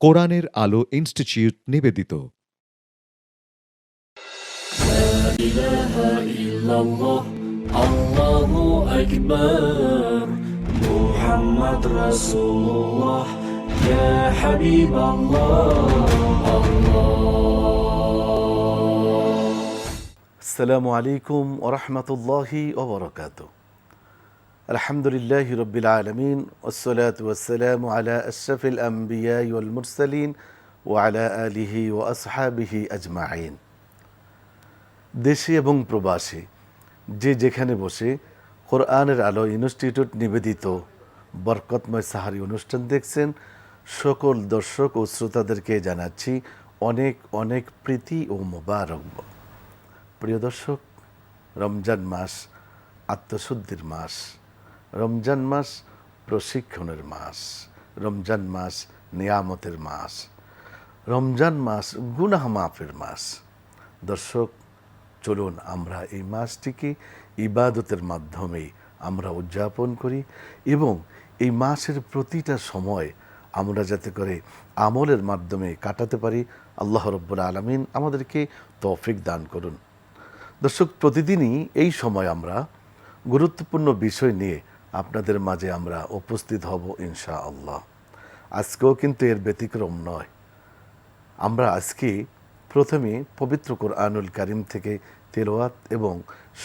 কোরআনের আলো ইনস্টিটিউট নিবেদিত। لا إله إلا الله الله أكبر محمد رسول الله يا حبيب الله السلام عليكم ورحمة الله وبركاته. الحمد لله رب العالمين والصلاة والسلام على أشرف الأنبياء والمرسلين وعلى آله وأصحابه أجمعين. দেশে এবং প্রবাসে যে যেখানে বসে কোরআনের আলো ইনস্টিটিউট নিবেদিত বরকতময় সাহারি অনুষ্ঠান দেখছেন, সকল দর্শক ও শ্রোতাদেরকে জানাচ্ছি অনেক অনেক প্রীতি ও মোবারকবাদ। প্রিয় দর্শক, রমজান মাস আত্মশুদ্ধির মাস, রমজান মাস প্রশিক্ষণের মাস, রমজান মাস নিয়ামতের মাস, রমজান মাস গুনাহ মাফের মাস। দর্শক, চলুন আমরা এই মাসটিকে ইবাদতের মাধ্যমে আমরা উদযাপন করি এবং এই মাসের প্রতিটা সময় আমরা যাতে করে আমলের মাধ্যমে কাটাতে পারি। আল্লাহ রাব্বুল আলামিন আমাদেরকে তৌফিক দান করুন। দর্শক, প্রতিদিনই এই সময় আমরা গুরুত্বপূর্ণ বিষয় নিয়ে আপনাদের মাঝে আমরা উপস্থিত হব ইনশাআল্লাহ। আজকেও কিন্তু এর ব্যতিক্রম নয়। আমরা আজকে প্রথমে পবিত্র কোরআনুল কারীম থেকে তেলাওয়াত এবং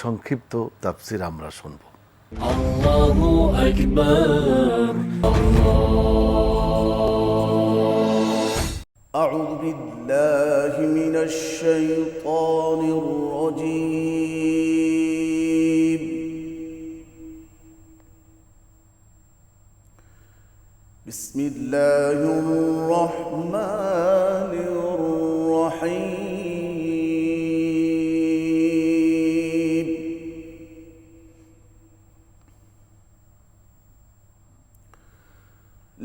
সংক্ষিপ্ত তাফসীর আমরা শুনব। الله أكبر أعوذ بالله من الشيطان الرجيم. بسم الله الرحمن الرحيم.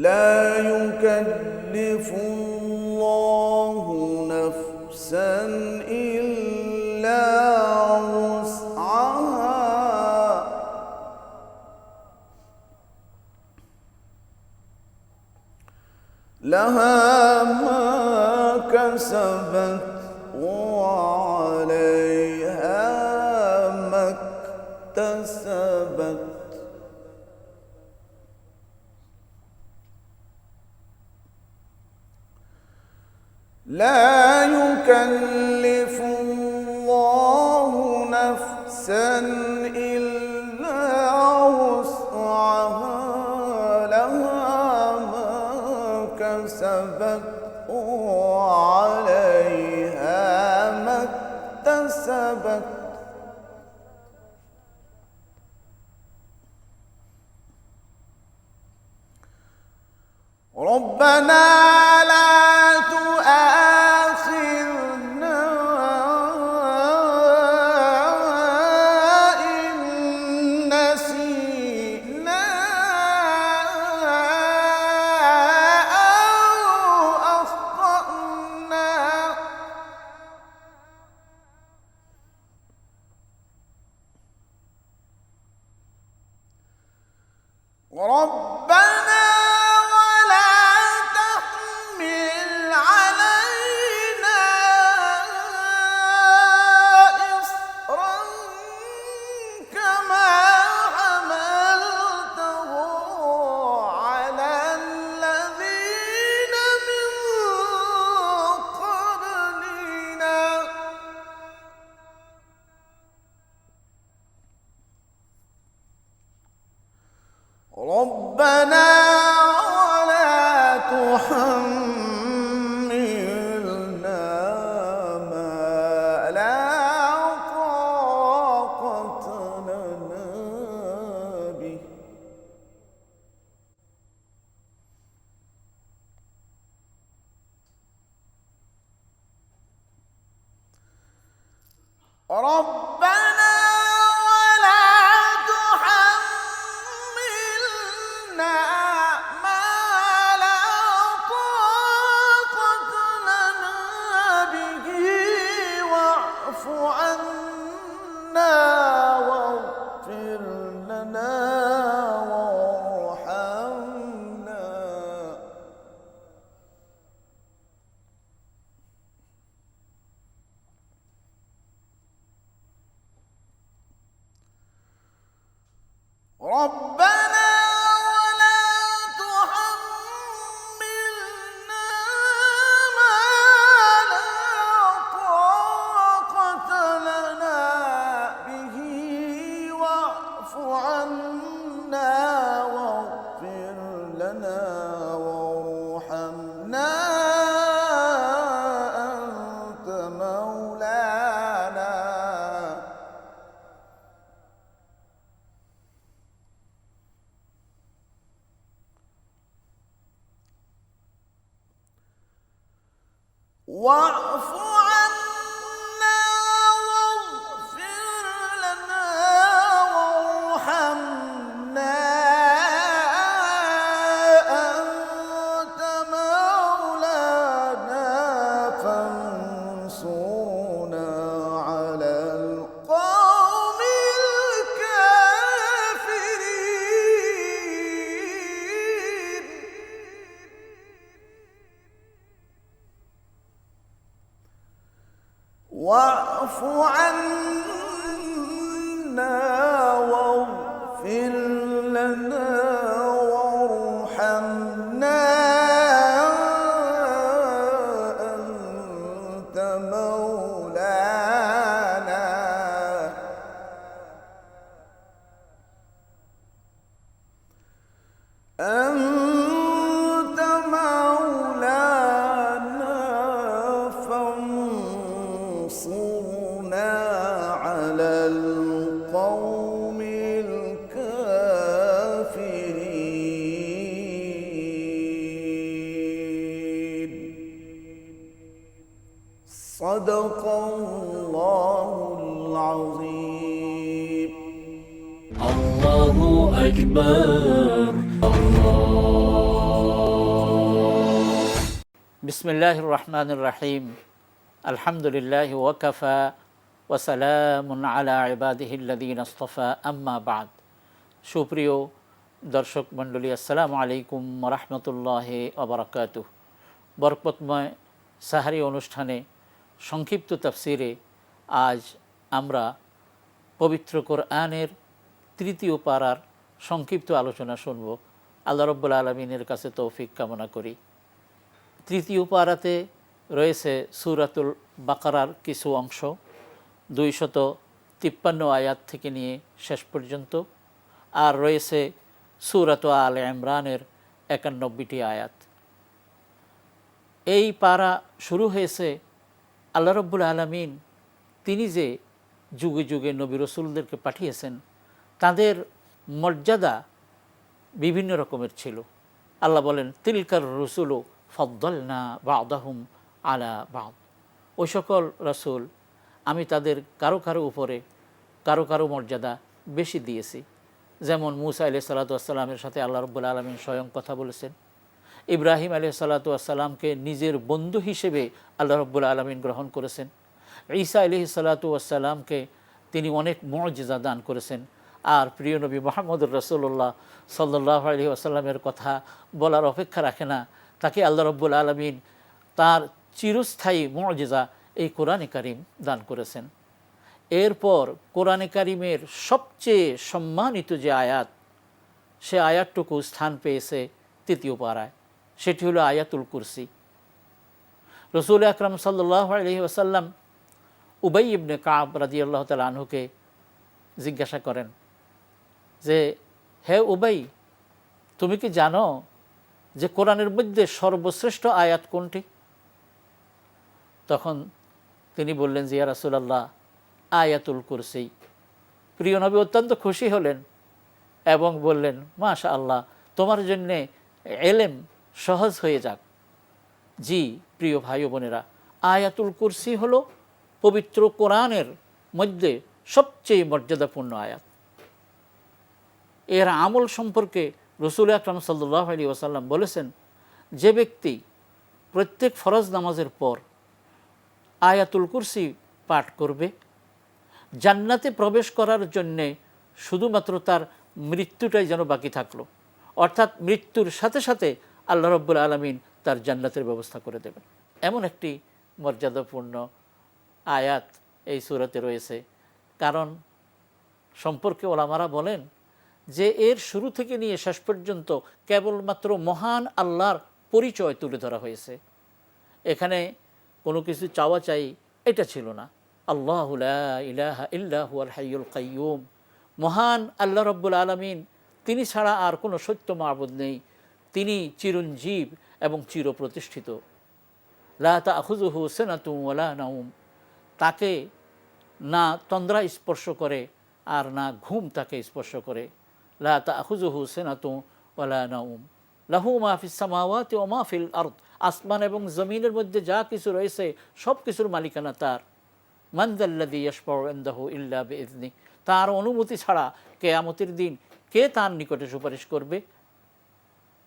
لا يكلف الله نفسا إلا وسعها لها ما كسبت وعليها ما اكتسبت. لا يكلف الله نفسا إلا وسعها لها ما كسبت وعليها ما اكتسبت. ربنا لا تؤاخذنا إن نسينا أو أخطأنا. ربنا ولا تحمل علينا إصرا كما حملته على الذين من قبلنا. ربنا ولا تحملنا ما لا طاقة لنا به. ربنا ولا تحملنا ما لا طاقة لنا به واعف عنا واغفر لنا وارحمنا ربنا ولا تحملنا ما لا طاقة لنا به واعف عنا واغفر لنا وارحمنا أنت مولانا. واعف عنا واغفر لنا وارحمنا أنت مولانا فانصرنا على القوم الكافرين. واعف عنا واغفر لنا وارحمنا أنت مولانا أنت مولانا فانصرنا على القوم الكافرين. صدق الله العظيم. الله أكبر. বিসমিল্লাহির রহমানির রহিম। আলহামদুলিল্লাহি ওয়াকাফা ওয়া সালামুন আলা ইবাদিহিল্লাযীনা ইসতাফা, আম্মা বা'দ। সুপ্রিয় দর্শক মণ্ডলী, আসসালামু আলাইকুম ওয়া রাহমাতুল্লাহি ওয়া বারাকাতুহু। বরকতময় সাহারি অনুষ্ঠানে সংক্ষিপ্ত তাফসিরে আজ আমরা পবিত্র কোরআনের তৃতীয় পারার সংক্ষিপ্ত আলোচনা শুনব। আল্লাহ রাব্বুল আলামিনের কাছে তৌফিক কামনা করি। তৃতীয় পারাতে রয়েছে সূরাতুল বাকারার কিছু অংশ, 253 আয়াত থেকে নিয়ে শেষ পর্যন্ত, আর রয়েছে সূরাত আলে ইমরানের 91টি আয়াত। এই পারা শুরু হয়েছে আল্লাহ রাব্বুল আলামিন তিনি যে যুগে যুগে নবী রাসূলদেরকে পাঠিয়েছেন তাদের মর্যাদা বিভিন্ন রকমের ছিল। আল্লাহ বলেন, তিলকার রসুলু ফদ্দলনা বা'দাহুম আলা বা'দ। ওই সকল রাসূল আমি তাদের কারো কারো উপরে কারো কারো মর্যাদা বেশি দিয়েছি। যেমন মূসা আলাইহিস সালাতু ওয়াস সালামের সাথে আল্লাহ রাব্বুল আলামিন স্বয়ং কথা বলেছেন। ইব্রাহিম আলাইহিস সালাতু ওয়াস সালামকে নিজের বন্ধু হিসেবে আল্লাহ রাব্বুল আলামিন গ্রহণ করেছেন। ঈসা আলাইহিস সালাতু ওয়াস সালামকে তিনি অনেক মুআজিজা দান করেছেন। আর প্রিয় নবী মুহাম্মদুর রাসূলুল্লাহ সাল্লাল্লাহু আলাইহি ওয়াসাল্লামের কথা বলার অপেক্ষা রাখে না, তাকে আল্লাহ রাব্বুল আলামিন তার চিরস্থায়ী মুআজিজা এই কোরআনে কারীম দান করেছেন। এরপর কোরআনে কারীমের সবচেয়ে সম্মানিত যে আয়াত, সে আয়াতটুকু স্থান পেয়েছে তৃতীয় পারায়, সেটি হলো আয়াতুল কুরসি। রাসূল আকরাম সাল্লাল্লাহু আলাইহি ওয়াসাল্লাম উবাই ইবনে কাব রাদিয়াল্লাহু তাআলা আনহুকে জিজ্ঞাসা করেন যে, হে উবাই, তুমি কি জানো যে কোরআনের মধ্যে সর্বশ্রেষ্ঠ আয়াত কোনটি? তখন তিনি বললেন যে, ইয়া রাসূলুল্লাহ, আয়াতুল কুরসি। প্রিয় নবী অত্যন্ত খুশি হলেন এবং বললেন, মাশাআল্লাহ, তোমার জন্যে এলেম সহজ হয়ে যাক। জি প্রিয় ভাই ও বোনেরা, আয়াতুল কুরসি হলো পবিত্র কোরআনের মধ্যে সবচেয়ে মর্যাদাপূর্ণ আয়াত। এর আমল সম্পর্কে রাসূল আকরাম সাল্লাল্লাহু আলাইহি ওয়াসাল্লাম বলেছেন, যে ব্যক্তি প্রত্যেক ফরজ নামাজের পর আয়াতুল কুরসি পাঠ করবে, জান্নাতে প্রবেশ করার জন্যে শুধুমাত্র তার মৃত্যুটাই যেন বাকি থাকলো, অর্থাৎ মৃত্যুর সাথে সাথে আল্লাহ রাব্বুল আলামিন তার জান্নাতের ব্যবস্থা করে দেবেন। এমন একটি মর্যাদাপূর্ণ আয়াত এই সূরাতে রয়েছে। কারণ সম্পর্কে ওলামারা বলেন যে এর শুরু থেকে নিয়ে শেষ পর্যন্ত কেবলমাত্র মহান আল্লাহর পরিচয় তুলে ধরা হয়েছে। এখানে কোনো কিছু চাওয়া চাই এটা ছিল না। আল্লাহু লা ইলাহা ইল্লা হুয়াল হাইয়ুল কাইয়্যুম, মহান আল্লাহ রব্বুল আলামিন, তিনি ছাড়া আর কোনো সত্য মাবুদ নেই, তিনি চিরঞ্জীব এবং চিরপ্রতিষ্ঠিত। লা তাখুযুহু সিনাতুন ওয়ালা নাওম, তাকে না তন্দ্রা স্পর্শ করে আর না ঘুম তাকে স্পর্শ করে। লা তাখুযুহু সিনাতুন ওয়ালা নাওম লাহু মা ফিস সামাওয়াতি ওয়া মা ফিল আরদ, আসমান এবং জমিনের মধ্যে যা কিছু রয়েছে সব কিছুর মালিকানা তার। মান যাল্লাযী ইয়াশফাউ ইনদাহু ইল্লা বিইযনি, তার অনুমতি ছাড়া কিয়ামতের দিন কে তার নিকটে সুপারিশ করবে?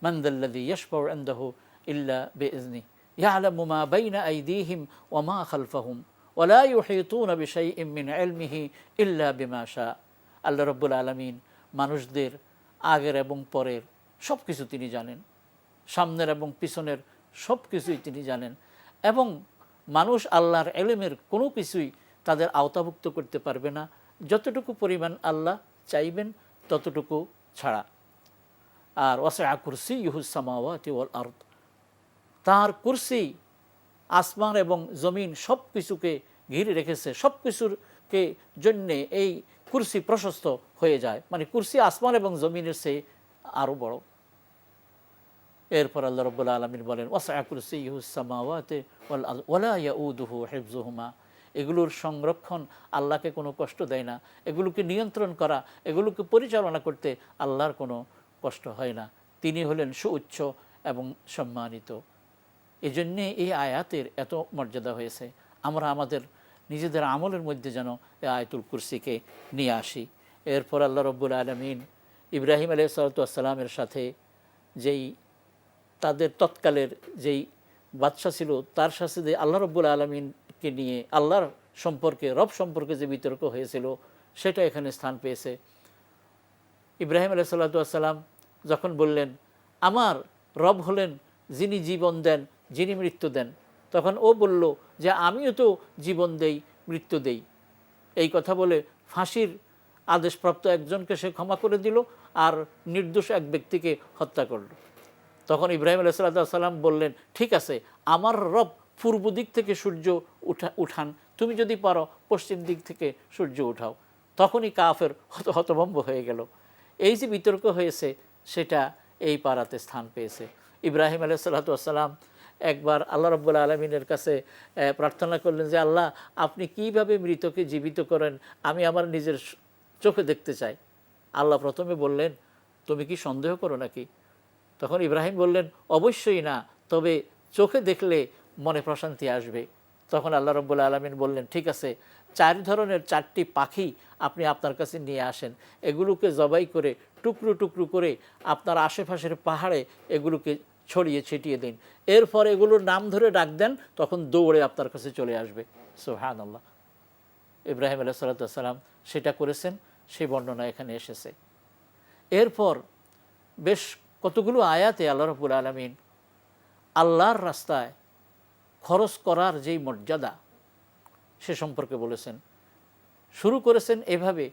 মান যাল্লাযী ইয়াশফাউ ইনদাহু ইল্লা বিইযনি ইয়ালামু মা বাইনা আইদিহিম ওয়া মা খালফাহুম ওয়া লা ইউহিতুনা বিশাইইন মিন ইলমিহি ইল্লা বিমা শা। আল্লাহ রাব্বুল আলামিন মানুষদের আগের এবং পরের সব কিছু তিনি জানেন, সামনের এবং পিছনের সব কিছুই তিনি জানেন, এবং মানুষ আল্লাহর ইলমের কোনো কিছুই তাদের আওতাভুক্ত করতে পারবে না যতটুকু পরিমাণ আল্লাহ চাইবেন ততটুকু ছাড়া। আর ওয়াসিআ কুরসিয়্যুহুস সামাওয়াতি ওয়াল আরদ, তার কুরসি আসমান এবং জমিন সব কিছুকে ঘিরে রেখেছে, সব কিছুরকে জন্যে এই কুরসি প্রশস্ত হয়ে যায়, মানে কুরসি আসমান এবং জমিনের চেয়ে আরও বড়। এরপর আল্লাহ রাব্বুল আলামিন বলেন ওয়াসিআ কুরসিয়্যুহুস সামাওয়াতি ওয়াল আরদ ওয়ালা ইয়াউদুহু হিফযুহুমা, এগুলোর সংরক্ষণ আল্লাহকে কোনো কষ্ট দেয় না, এগুলোকে নিয়ন্ত্রণ করা, এগুলোকে পরিচালনা করতে আল্লাহর কোনো কষ্ট হয় না। তিনি হলেন সুউচ্চ এবং সম্মানিত। এজন্যে এই আয়াতের এত মর্যাদা হয়েছে। আমরা আমাদের নিজেদের আমলের মধ্যে যেন এই আয়াতুল কুরসিকে নিয়ে আসি। এরপর আল্লাহ রাব্বুল আলামিন ইব্রাহিম আলাইহিস সালাতু ওয়াস সালামের সাথে যেই তাদের তৎকালের যেই বাদশা ছিল তার সাথে যে আল্লাহ রাব্বুল আলামিনকে নিয়ে আল্লাহর সম্পর্কে, রব সম্পর্কে যে বিতর্ক হয়েছিল সেটা এখানে স্থান পেয়েছে। ইব্রাহিম আলাইহিস সালাতু ওয়াস সালাম যখন বললেন আমার রব হলেন যিনি জীবন দেন, যিনি মৃত্যু দেন, তখন ও বলল যে আমিও তো জীবন দেই, মৃত্যু দেই। এই কথা বলে ফাঁসির আদেশপ্রাপ্ত একজনকে সে ক্ষমা করে দিল আর নির্দোষ এক ব্যক্তিকে হত্যা করল। তখন ইব্রাহিম আলাইহিস সালাম বললেন ঠিক আছে, আমার রব পূর্ব দিক থেকে সূর্য উঠান, তুমি যদি পারো পশ্চিম দিক থেকে সূর্য উঠাও। তখনই কাফের হতভম্ব হয়ে গেল। এই যে বিতর্ক হয়েছে সেটা এই পাড়াতে স্থান পেয়েছে। ইব্রাহিম আলাইহিস সালাম একবার আল্লাহ রাব্বুল আলামিনের কাছে প্রার্থনা করলেন যে আল্লাহ, আপনি কিভাবে মৃতকে জীবিত করেন আমি আমার নিজের চোখে দেখতে চাই। আল্লাহ প্রথমে বললেন তুমি কি সন্দেহ করো নাকি? তখন ইব্রাহিম বললেন অবশ্যই না, তবে চোখে দেখলে মনে প্রশান্তি আসবে। তখন আল্লাহ রাব্বুল আলামিন বললেন ঠিক আছে, 4 ধরনের 4টি পাখি আপনি আপনার কাছে নিয়ে আসেন, এগুলোকে জবাই করে টুকরো টুকরো করে আপনার আশেপাশের পাহাড়ে এগুলোকে ছড়িয়ে ছিটিয়ে দিন, এরপর এগুলোর নাম ধরে ডাক দেন, তখন দৌড়ে আপনার কাছে চলে আসবে। সুবহানাল্লাহ। ইব্রাহিম আলাইহিস সালাম সেটা করেছেন, সেই বর্ণনা এখানে এসেছে। এরপর বেশ কতগুলো আয়াতে আল্লাহ রাব্বুল আলামিন আল্লাহর রাস্তায় খরচ করার যেই মর্যাদা সে সম্পর্কে বলেছেন। শুরু করেছেন এভাবে,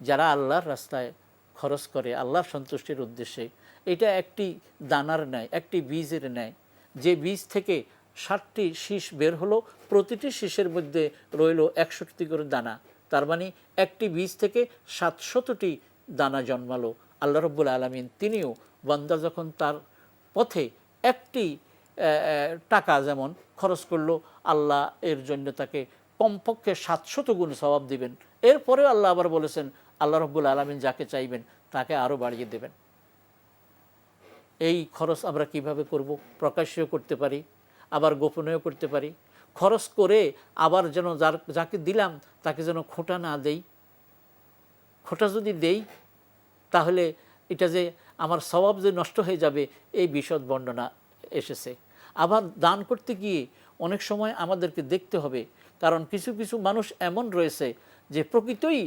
যারা আল্লাহর রাস্তায় খরচ করে আল্লাহর সন্তুষ্টির উদ্দেশ্যে, এটা একটি দানার ন্যায়, একটি বীজের ন্যায়। যে বীজ থেকে 60টি শীষ বের হলো, প্রতিটি শীষের মধ্যে রইল 61টি করে দানা, তার মানে একটি বীজ থেকে 700টি দানা জন্মালো। আল্লাহ রাব্বুল আলামিন তিনিও বান্দা যখন তার পথে একটি টাকা যেমন খরচ করলো, আল্লাহ এর জন্য তাকে কমপক্ষে 700 গুণ সওয়াব দিবেন। এরপরেও আল্লাহ আবার বলেছেন আল্লাহ রাব্বুল আলামিন যাকে চাইবেন তাকে আরও বাড়িয়ে দেবেন। এই খরচ আমরা কিভাবে করব? প্রকাশ্যেও করতে পারি, আবার গোপনেও করতে পারি। খরচ করে আবার যেন যাকে দিলাম তাকে যেন খোঁটা না দেই। খোঁটা যদি দেই তাহলে এটা যে আমার সওয়াব যে নষ্ট হয়ে যাবে, এই বিশদ বর্ণনা এসেছে। আবার দান করতে গিয়ে অনেক সময় আমাদেরকে দেখতে হবে, কারণ কিছু কিছু মানুষ এমন রয়েছে যে প্রকৃতই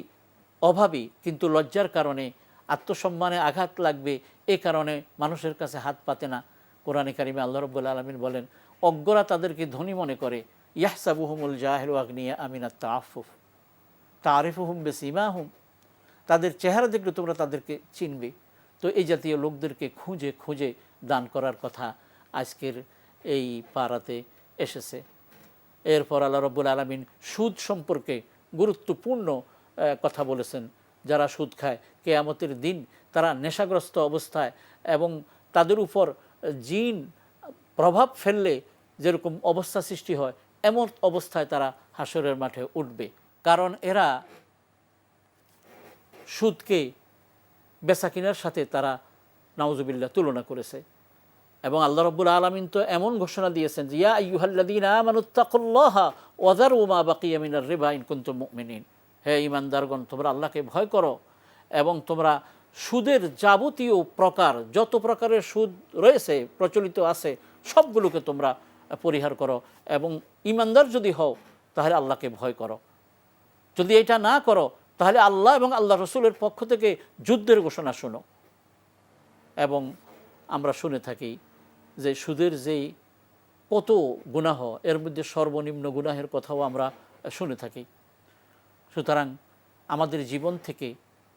অভাবী, কিন্তু লজ্জার কারণে, আত্মসম্মানে আঘাত লাগবে এই কারণে মানুষের কাছে হাত পাতে না। কোরআনে কারিমে আল্লাহ রাব্বুল আলামিন বলেন অজ্ঞরা তাদেরকে ধনী মনে করে, ইয়াহসাবুহুমুল জাহিলু আগনিয়া মিনাত তাআফফুফ তারিফুহুম বিসিমাহুম, তাদের চেহারা দেখলে তোমরা তাদেরকে চিনবে। তো এই জাতীয় লোকদেরকে খুঁজে খুঁজে দান করার কথা আজকের এই পাড়াতে এসেছে। এরপর আল্লাহ রাব্বুল আলামিন সুদ সম্পর্কে গুরুত্বপূর্ণ কথা বলেছেন। যারা সুদ খায় কিয়ামতের দিন তারা নেশাগ্রস্ত অবস্থায় এবং তাদের উপর জিন প্রভাব ফেললে যেরকম অবস্থা সৃষ্টি হয় এমন অবস্থায় তারা হাসরের মাঠে উঠবে। কারণ এরা সুদকে বেচাকিনার সাথে তারা নাউজুবিল্লাহ তুলনা করেছে। এবং আল্লাহ রাব্বুল আলামিন তো এমন ঘোষণা দিয়েছেন যে ইয়া আইয়ুহাল্লাযীনা আমানুত্তাকুল্লাহা ওয়া যারু মা বাকিয়া মিনার রিবা ইন কুনতুম মুমিনিন, হে ঈমানদারগণ তোমরা আল্লাহকে ভয় করো এবং তোমরা সুদের যাবতীয় প্রকার, যত প্রকারের সুদ রয়েছে প্রচলিত আছে সবগুলোকে তোমরা পরিহার করো এবং ঈমানদার যদি হও তাহলে আল্লাহকে ভয় করো। যদি এটা না করো তাহলে আল্লাহ এবং আল্লাহ রসুলের পক্ষ থেকে যুদ্ধের ঘোষণা শোনো। এবং আমরা শুনে থাকি যে সুদের যেই কত গুনাহ, এর মধ্যে সর্বনিম্ন গুনাহের কথাও আমরা শুনে থাকি। সুতরাং আমাদের জীবন থেকে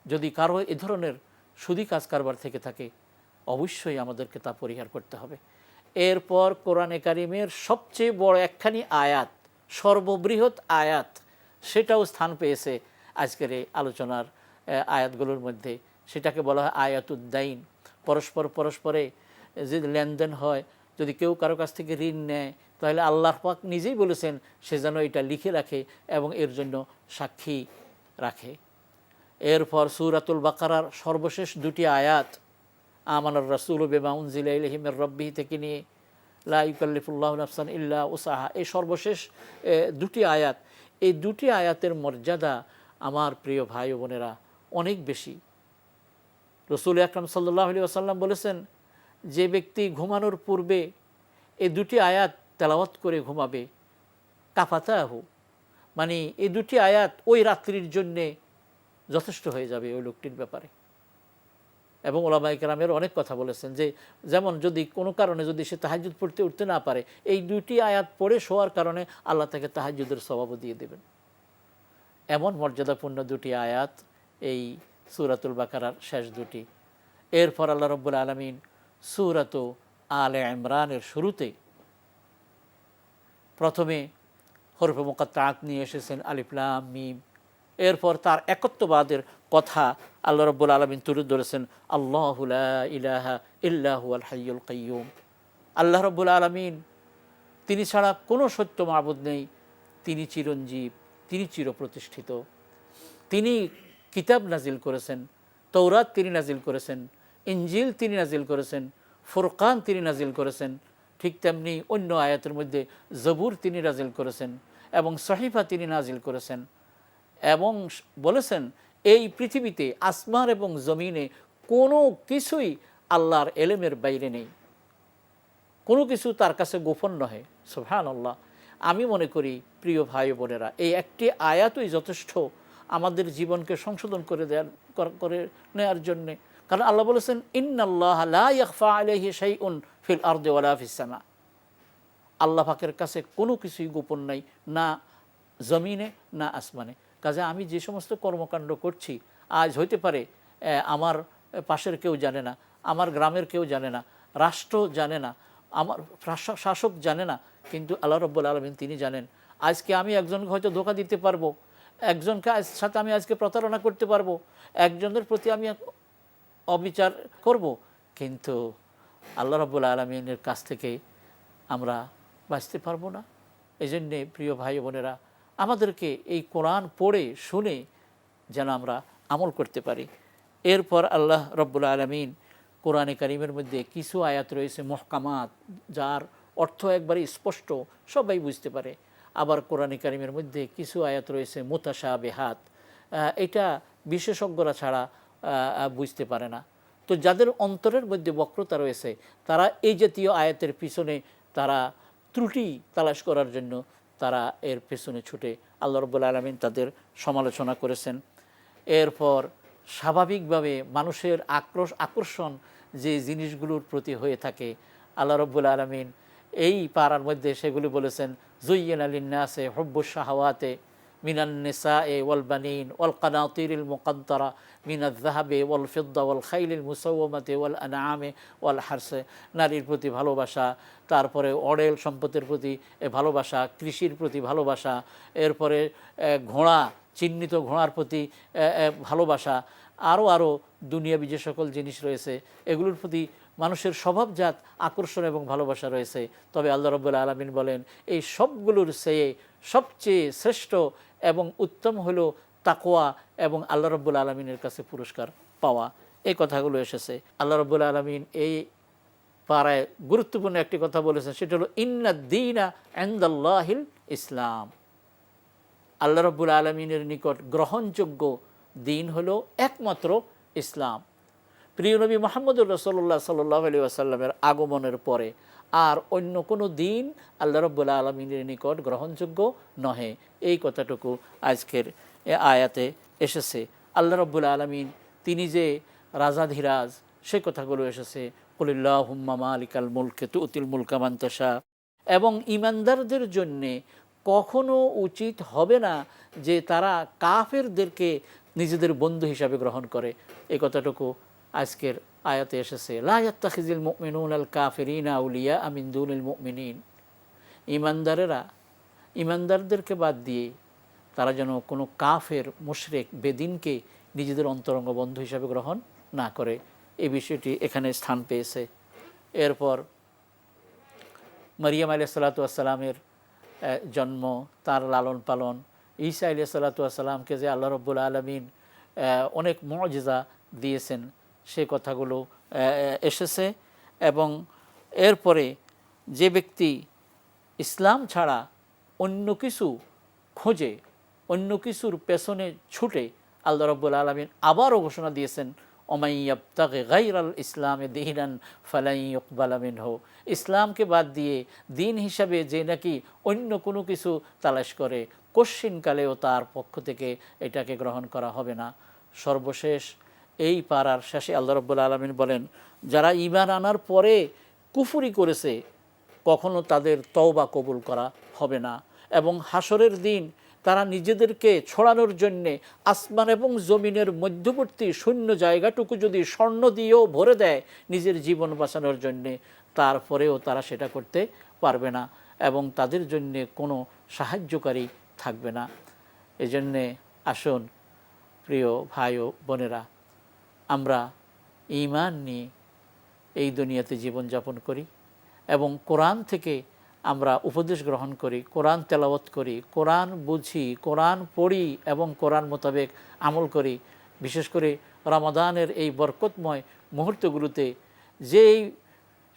যদি কারো এ ধরনের সুদি কাজ কারবার থেকে থাকে অবশ্যই আমাদেরকে তা পরিহার করতে হবে। এরপর কোরআনে কারিমের সবচেয়ে বড় একখানি আয়াত, সর্ববৃহৎ আয়াত, সেটাও স্থান পেয়েছে আজকের এই আলোচনার আয়াতগুলোর মধ্যে। সেটাকে বলা হয় আয়াতুদ্দাইন। পরস্পরে যে লেনদেন হয়, যদি কেউ কারো কাছ থেকে ঋণ নেয় তাহলে আল্লাহ পাক নিজেই বলেছেন সে যেন এটা লিখে রাখে এবং এর জন্য সাক্ষী রাখে। এরপর সূরাতুল বাকারার সর্বশেষ দুটি আয়াত, আমানার রাসূলু বিমা উনজিলা ইলাইহি মির রাব্বিহি থেকে নিয়ে লা ইউকাল্লিফুল্লাহু নাফসান ইল্লা উসাহা, এই সর্বশেষ দুটি আয়াত, এই দুটি আয়াতের মর্যাদা আমার প্রিয় ভাই ও বোনেরা অনেক বেশি। রাসূল আকরাম সাল্লাল্লাহু আলাইহি ওয়াসাল্লাম বলেছেন যে ব্যক্তি ঘুমানোর পূর্বে এই দুটি আয়াত তেলাওয়াত করে ঘুমাবে কাফাতাহু, মানে এই দুটি আয়াত ওই রাত্রির জন্যে যথেষ্ট হয়ে যাবে ওই লোকটির ব্যাপারে। এবং ওলামায়ে কেরামের অনেক কথা বলেছেন যে যেমন যদি কোনো কারণে যদি সে তাহাজ্জুদ পড়তে উঠতে না পারে, এই দুটি আয়াত পড়ে শোয়ার কারণে আল্লাহ তাকে তাহাজ্জুদের সওয়াবও দিয়ে দেবেন। এমন মর্যাদাপূর্ণ দুটি আয়াত এই সূরাতুল বাকারার শেষ দুটি। এরপর আল্লাহ রাব্বুল আলামিন সূরাতু আলে ইমরানের শুরুতে প্রথমে হরফে মুকাত্তাআত নিয়ে এসেছেন আলিফ লাম মিম। এরপর তার একত্ববাদের কথা আল্লাহ রাব্বুল আলামিন তুলে ধরেছেন আল্লাহু লা ইলাহা ইল্লা হুয়াল হাইয়ুল কাইয়্যুম। আল্লাহ রাব্বুল আলামিন তিনি ছাড়া কোনো সত্য মাবুদ নেই, তিনি চিরঞ্জীব, তিনি চিরপ্রতিষ্ঠিত। তিনি কিতাব নাজিল করেছেন, তৌরাত তিনি নাজিল করেছেন, ইনজিল তিনি নাজিল করেছেন, ফুরকান তিনি নাজিল করেছেন, ঠিক তেমনি অন্য আয়াতের মধ্যে জবুর তিনি নাজিল করেছেন এবং সহিফা তিনি নাজিল করেছেন। এবং বলেছেন এই পৃথিবীতে আসমান এবং জমিনে কোনো কিছুই আল্লাহর এলেমের বাইরে নেই, কোনো কিছু তার কাছে গোপন নহে। সুবহানাল্লাহ। আমি মনে করি প্রিয় ভাই বোনেরা, এই একটি আয়াতই যথেষ্ট আমাদের জীবনকে সংশোধন করে নেওয়ার জন্যে। কারণ আল্লাহ বলেছেন ইন্নাল্লাহা লা ইয়াখফা আলাইহি শাইউন ফিল আরদি ওয়ালা ফিস সামা, আল্লাহ পাকের কাছে কোনো কিছুই গোপন নাই, না জমিনে না আসমানে। কাজে আমি যে সমস্ত কর্মকাণ্ড করছি আজ হইতে পারে আমার পাশের কেউ জানে না, আমার গ্রামের কেউ জানে না, রাষ্ট্র জানে না, আমার শাসক জানে না, কিন্তু আল্লাহ রাব্বুল আলামিন তিনি জানেন। আজকে আমি একজনকে হয়তো ধোঁকা দিতে পারবো, একজনকে সাথে আমি আজকে প্রতারণা করতে পারবো, একজনের প্রতি আমি অবিচার করব, কিন্তু আল্লাহ রাব্বুল আলামিনের কাছ থেকে আমরা বাঁচতে পারবো না। এই জন্যে প্রিয় ভাই বোনেরা আমাদেরকে এই কোরআন পড়ে শুনে যেন আমরা আমল করতে পারি। এরপর আল্লাহ রাব্বুল আলামিন কোরআনে কারিমের মধ্যে কিছু আয়াত রয়েছে মুহকামাত, যার অর্থ একবারে স্পষ্ট, সবাই বুঝতে পারে। আবার কোরআনে কারিমের মধ্যে কিছু আয়াত রয়েছে মুতাশাবিহাত, এটা বিশেষজ্ঞরা ছাড়া বুঝতে পারে না। তো যাদের অন্তরের মধ্যে বক্রতা রয়েছে তারা এই জাতীয় আয়াতের পিছনে তারা ত্রুটি তালাশ করার জন্য তারা এর পেছনে ছুটে। আল্লাহ রাব্বুল আলামিন তাদের সমালোচনা করেছেন। এরপর স্বাভাবিকভাবে মানুষের আকর্ষণ যে জিনিসগুলোর প্রতি হয়ে থাকে আল্লাহ রাব্বুল আলামিন এই পারার মধ্যে সেগুলি বলেছেন জুয়্যিনা লিন্নাসি হুব্বুশ শাহাওয়াতি মিনান নিসাই ওয়াল বানিন ওয়াল কানাতিরিল মুকাদ্দারা মিনাল যাহাবি ওয়াল ফিদ্দা ওয়াল খাইলিল মুসাওয়ামাতি ওয়াল আনআমি ওয়াল হারসে, নারীর প্রতি ভালোবাসা, তারপরে অডেল সম্পদের প্রতি ভালোবাসা, কৃষির প্রতি ভালোবাসা, এরপরে ঘোড়া, চিহ্নিত ঘোড়ার প্রতি ভালোবাসা, আরও দুনিয়াবি যে সকল জিনিস রয়েছে এগুলোর প্রতি মানুষের স্বভাবজাত আকর্ষণ এবং ভালোবাসা রয়েছে। তবে আল্লাহ রাব্বুল আলামিন বলেন এই সবগুলোর চেয়ে সবচেয়ে শ্রেষ্ঠ এবং উত্তম হলো তাকওয়া এবং আল্লাহ রাব্বুল আলামিনের কাছে পুরস্কার পাওয়া। এই কথাগুলো এসেছে। আল্লাহ রাব্বুল আলামিন এই পাড়ায় গুরুত্বপূর্ণ একটি কথা বলেছেন, সেটা হলো ইন্নাদ-দীনা ইনদাল্লাহিল ইসলাম। আল্লাহ রাব্বুল আলামিনের নিকট গ্রহণযোগ্য দিন হলো একমাত্র ইসলাম। প্রিয় নবী মুহাম্মদুর রাসূলুল্লাহ সাল্লাল্লাহু আলাইহি ওয়াসাল্লামের আগমনের পরে আর অন্য কোনো দিন আল্লাহ রাব্বুল আলামিনের নিকট গ্রহণযোগ্য নহে, এই কথাটুকু আজকের আয়াতে এসেছে। আল্লাহ রাব্বুল আলামিন তিনি যে রাজাধিরাজ সে কথাগুলো এসেছে। কুলিল্লাহুম্মা মালিকাল মুলকি তুতিল মুলকা মান তাশা। এবং ঈমানদারদের জন্যে কখনো উচিত হবে না যে তারা কাফেরদেরকে নিজেদের বন্ধু হিসাবে গ্রহণ করে, এই কথাটুকু আজকের আয়াতে এসেছে। লা ইয়াত্তাখিযুল মুমিনুনাল কাফিরিনা আউলিয়া মিন দুনিল মুমিনিন। ঈমানদারদেরকে বাদ দিয়ে তারা যেন কোনো কাফের, মুশরিক, বেদিনকে নিজেদের অন্তরঙ্গ বন্ধু হিসাবে গ্রহণ না করে, এই বিষয়টি এখানে স্থান পেয়েছে। এরপর মারিয়াম আলাইহিস সালাতু ওয়াস সালামের জন্ম, তার লালন পালন, ঈসা আলাইহিস সালাতু ওয়াস সালামকে যে আল্লাহ রাব্বুল আলামিন অনেক মুজিজা দিয়েছেন সে কথাগুলো এসেছে। এবং এরপরে যে ব্যক্তি ইসলাম ছাড়া অন্য কিছু খোঁজে, অন্য কিছুর পেছনে ছুটে, আল্লাহ রাব্বুল আলামিন আবারও ঘোষণা দিয়েছেন ওমান ইয়াবতাগি গায়রাল ইসলামি দীনান ফালান ইউকবালা মিনহু। ইসলামকে বাদ দিয়ে দিন হিসাবে যে নাকি অন্য কোনো কিছু তালাশ করে, কশ্চিনকালেও তার পক্ষ থেকে এটাকে গ্রহণ করা হবে না। সর্বশেষ এই পারার শেষে আল্লাহ রাব্বুল আলামিন বলেন, যারা ঈমান আনার পরে কুফরি করেছে কখনো তাদের তওবা কবুল করা হবে না। এবং হাসরের দিন তারা নিজেদেরকে ছড়ানোর জন্যে আসমান এবং জমিনের মধ্যবর্তী শূন্য জায়গাটুকু যদি স্বর্ণ দিয়েও ভরে দেয় নিজের জীবন বাঁচানোর জন্যে, তারপরেও তারা সেটা করতে পারবে না এবং তাদের জন্যে কোনো সাহায্যকারী থাকবে না। এজন্যে আসুন প্রিয় ভাই ও বোনেরা, আমরা ঈমান নিয়ে এই দুনিয়াতে জীবনযাপন করি এবং কোরআন থেকে আমরা উপদেশ গ্রহণ করি, কোরআন তেলাওয়াত করি, কোরআন বুঝি, কোরআন পড়ি এবং কোরআন মোতাবেক আমল করি। বিশেষ করে রমাদানের এই বরকতময় মুহূর্তগুলোতে যেই